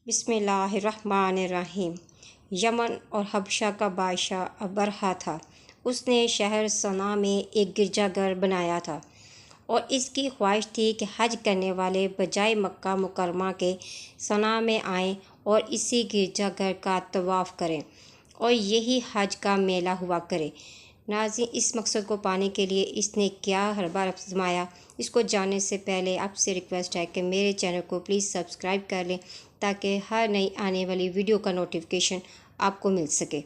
بسم اللہ الرحمن الرحیم۔ یمن اور حبشہ کا بادشاہ ابرہہ تھا۔ اس نے شہر صنعا میں ایک گرجا گھر بنایا تھا اور اس کی خواہش تھی کہ حج کرنے والے بجائے مکہ مکرمہ کے صنعا میں آئیں اور اسی گرجا گھر کا طواف کریں اور یہی حج کا میلہ ہوا کرے۔ ناظرین، اس مقصد کو پانے کے لیے اس نے کیا حربہ آزمایا، اس کو جاننے سے پہلے آپ سے ریکویسٹ ہے کہ میرے چینل کو پلیز سبسکرائب کر لیں تاکہ ہر نئی آنے والی ویڈیو کا نوٹیفیکیشن آپ کو مل سکے۔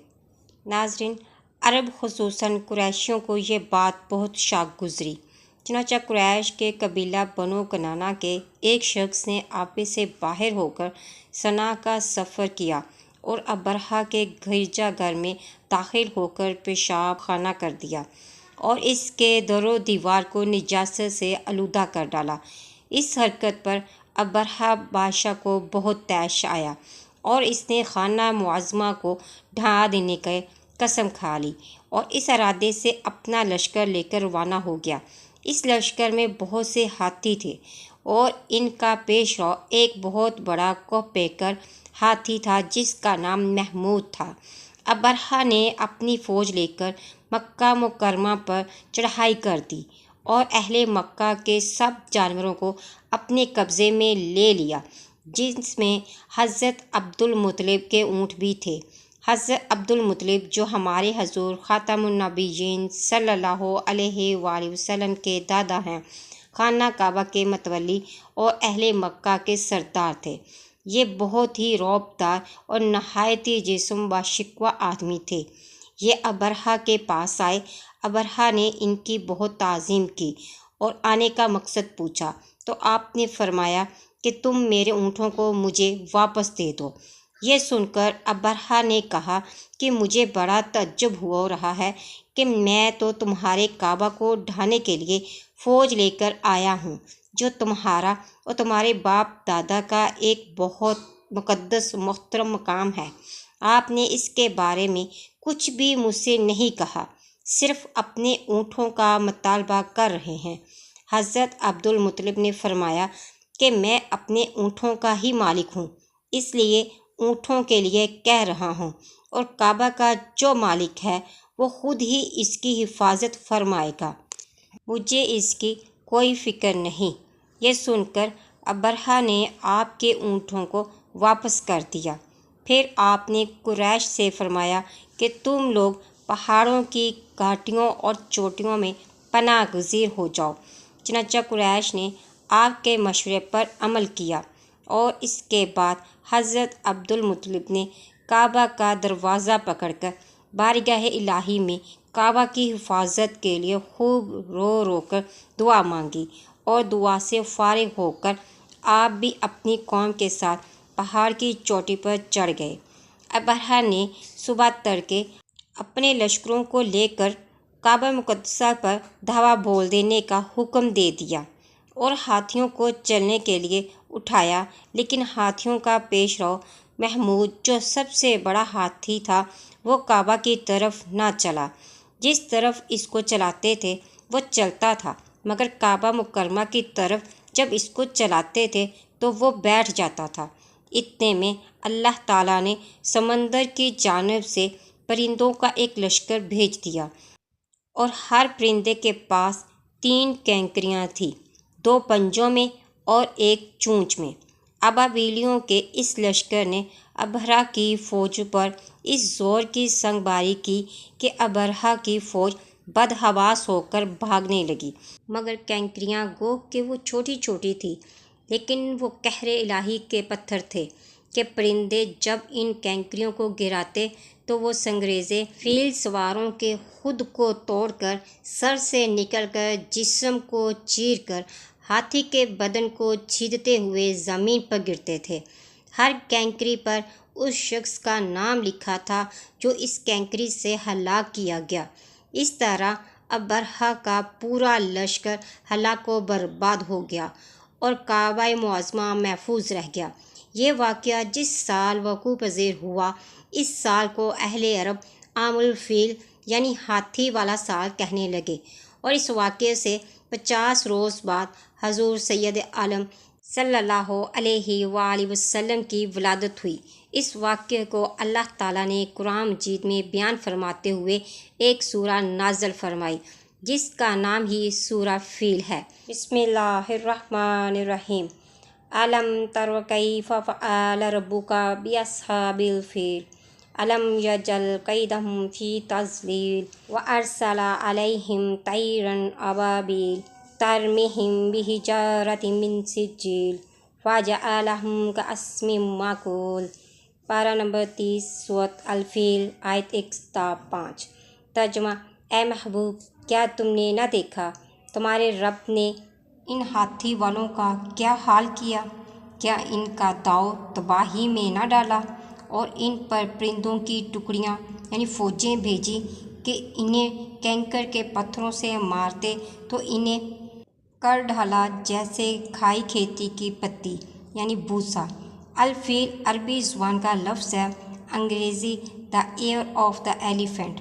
ناظرین، عرب خصوصاً قریشیوں کو یہ بات بہت شاق گزری۔ چنانچہ قریش کے قبیلہ بنو کنانہ کے ایک شخص نے آپے سے باہر ہو کر صنعا کا سفر کیا اور ابرہہ کے گرجا گھر میں داخل ہو کر پیشاب خانہ کر دیا اور اس کے در و دیوار کو نجاست سے آلودہ کر ڈالا۔ اس حرکت پر ابرہہ بادشاہ کو بہت طیش آیا اور اس نے خانہ معظمہ کو ڈھا دینے کی قسم کھا لی اور اس ارادے سے اپنا لشکر لے کر روانہ ہو گیا۔ اس لشکر میں بہت سے ہاتھی تھے اور ان کا پیش رو ایک بہت بڑا کوہ پیکر ہاتھی تھا جس کا نام محمود تھا۔ ابرہہ نے اپنی فوج لے کر مکہ مکرمہ پر چڑھائی کر دی اور اہل مکہ کے سب جانوروں کو اپنے قبضے میں لے لیا، جس میں حضرت عبدالمطلب کے اونٹ بھی تھے۔ حضرت عبدالمطلب جو ہمارے حضور خاتم النبیین صلی اللہ علیہ وآلہ وسلم کے دادا ہیں، خانہ کعبہ کے متولی اور اہل مکہ کے سردار تھے۔ یہ بہت ہی رعب دار اور نہایت ہی جسم و شکوہ آدمی تھے۔ یہ ابرہہ کے پاس آئے۔ ابرہہ نے ان کی بہت تعظیم کی اور آنے کا مقصد پوچھا تو آپ نے فرمایا کہ تم میرے اونٹوں کو مجھے واپس دے دو۔ یہ سن کر ابرہہ نے کہا کہ مجھے بڑا تعجب ہو رہا ہے کہ میں تو تمہارے کعبہ کو ڈھانے کے لیے فوج لے کر آیا ہوں جو تمہارا اور تمہارے باپ دادا کا ایک بہت مقدس محترم مقام ہے۔ آپ نے اس کے بارے میں کچھ بھی مجھ سے نہیں کہا، صرف اپنے اونٹوں کا مطالبہ کر رہے ہیں۔ حضرت عبدالمطلب نے فرمایا کہ میں اپنے اونٹوں کا ہی مالک ہوں، اس لیے اونٹوں کے لیے کہہ رہا ہوں، اور کعبہ کا جو مالک ہے وہ خود ہی اس کی حفاظت فرمائے گا، مجھے اس کی کوئی فکر نہیں۔ یہ سن کر ابرہہ نے آپ کے اونٹوں کو واپس کر دیا۔ پھر آپ نے قریش سے فرمایا کہ تم لوگ پہاڑوں کی گھاٹیوں اور چوٹیوں میں پناہ گزیر ہو جاؤ۔ چنانچہ قریش نے آپ کے مشورے پر عمل کیا اور اس کے بعد حضرت عبدالمطلب نے کعبہ کا دروازہ پکڑ کر بارگاہ الہی میں کعبہ کی حفاظت کے لیے خوب رو رو کر دعا مانگی اور دعا سے فارغ ہو کر آپ بھی اپنی قوم کے ساتھ پہاڑ کی چوٹی پر چڑھ گئے۔ ابرہہ نے صبح تڑکے اپنے لشکروں کو لے کر کعبہ مقدسہ پر دھاوا بول دینے کا حکم دے دیا اور ہاتھیوں کو چلنے کے لیے اٹھایا، لیکن ہاتھیوں کا پیش رو محمود جو سب سے بڑا ہاتھی تھا وہ کعبہ کی طرف نہ چلا۔ جس طرف اس کو چلاتے تھے وہ چلتا تھا، مگر کعبہ مکرمہ کی طرف جب اس کو چلاتے تھے تو وہ بیٹھ جاتا تھا۔ اتنے میں اللہ تعالیٰ نے سمندر کی جانب سے پرندوں کا ایک لشکر بھیج دیا اور ہر پرندے کے پاس 3 کینکریاں تھیں، 2 پنجوں میں اور 1 چونچ میں۔ ابابیلیوں کے اس لشکر نے ابرہہ کی فوج پر اس زور کی سنگ باری کی کہ ابرہہ کی فوج بدحواس ہو کر بھاگنے لگی، مگر کینکریاں گو کہ وہ چھوٹی چھوٹی تھیں، لیکن وہ قہر الہی کے پتھر تھے کہ پرندے جب ان کینکریوں کو گراتے تو وہ سنگریزے فیل سواروں کے خود کو توڑ کر سر سے نکل کر جسم کو چیر کر ہاتھی کے بدن کو چھیدتے ہوئے زمین پر گرتے تھے۔ ہر کینکری پر اس شخص کا نام لکھا تھا جو اس کینکری سے ہلاک کیا گیا۔ اس طرح ابرہہ کا پورا لشکر ہلاک و برباد ہو گیا اور کعبہ معظمہ محفوظ رہ گیا۔ یہ واقعہ جس سال وقوع پذیر ہوا، اس سال کو اہل عرب عام الفیل یعنی ہاتھی والا سال کہنے لگے، اور اس واقعے سے 50 روز بعد حضور سید عالم صلی اللہ علیہ وآلہ وسلم کی ولادت ہوئی۔ اس واقعے کو اللہ تعالیٰ نے قرآن مجید میں بیان فرماتے ہوئے ایک سورہ نازل فرمائی جس کا نام ہی سورہ فیل ہے۔ بسم اللہ الرحمن الرحیم۔ الم تر کیف فعل ربک باصحاب الفیل الم یجعل کیدہم فی تضلیل وارسل علیہم طیرا ابابیل ترمہم بحجارۃ من سجیل فجعلہم کعصف مأکول۔ پارہ نمبر 30 سورۃ الفیل آیت 1 تا 5۔ ترجمہ: اے محبوب، کیا تم نے نہ دیکھا تمہارے رب نے ان ہاتھی والوں کا کیا حال کیا؟ کیا ان کا داؤ تباہی میں نہ ڈالا اور ان پر پرندوں کی ٹکڑیاں یعنی فوجیں بھیجی کہ انہیں کنکر کے پتھروں سے مارتے تو انہیں کر ڈالا جیسے کھائی کھیتی کی پتی یعنی بھوسا۔ الفیل عربی زبان کا لفظ ہے، انگریزی دا ایئر آف دا ایلیفینٹ۔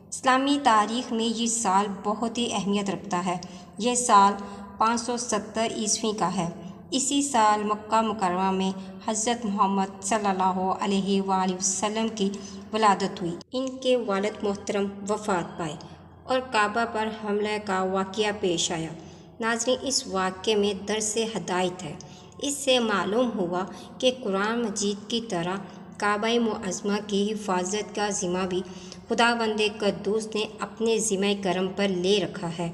اسلامی تاریخ میں یہ سال بہت ہی اہمیت رکھتا ہے۔ یہ سال 570 عیسوی کا ہے۔ اسی سال مکہ مکرمہ میں حضرت محمد صلی اللہ علیہ وآلہ وسلم کی ولادت ہوئی۔ ان کے والد محترم وفات پائے اور کعبہ پر حملے کا واقعہ پیش آیا۔ ناظرین، اس واقعے میں درس ہدایت ہے۔ اس سے معلوم ہوا کہ قرآن مجید کی طرح کعبہ معظمہ کی حفاظت کا ذمہ بھی خداوند قدوس نے اپنے ذمہ کرم پر لے رکھا ہے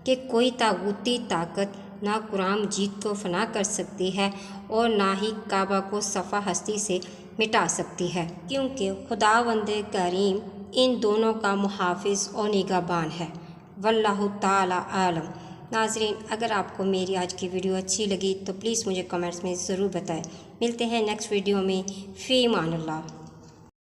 کہ کوئی طاغوتی طاقت نہ قرآن مجید کو فنا کر سکتی ہے اور نہ ہی کعبہ کو صفحہ ہستی سے مٹا سکتی ہے، کیونکہ خداوند کریم ان دونوں کا محافظ اور نگہبان ہے۔ واللہ تعالی عالم۔ ناظرین، اگر آپ کو میری آج کی ویڈیو اچھی لگی تو پلیز مجھے کمنٹس میں ضرور بتائیں۔ ملتے ہیں نیکسٹ ویڈیو میں۔ فی امان اللہ۔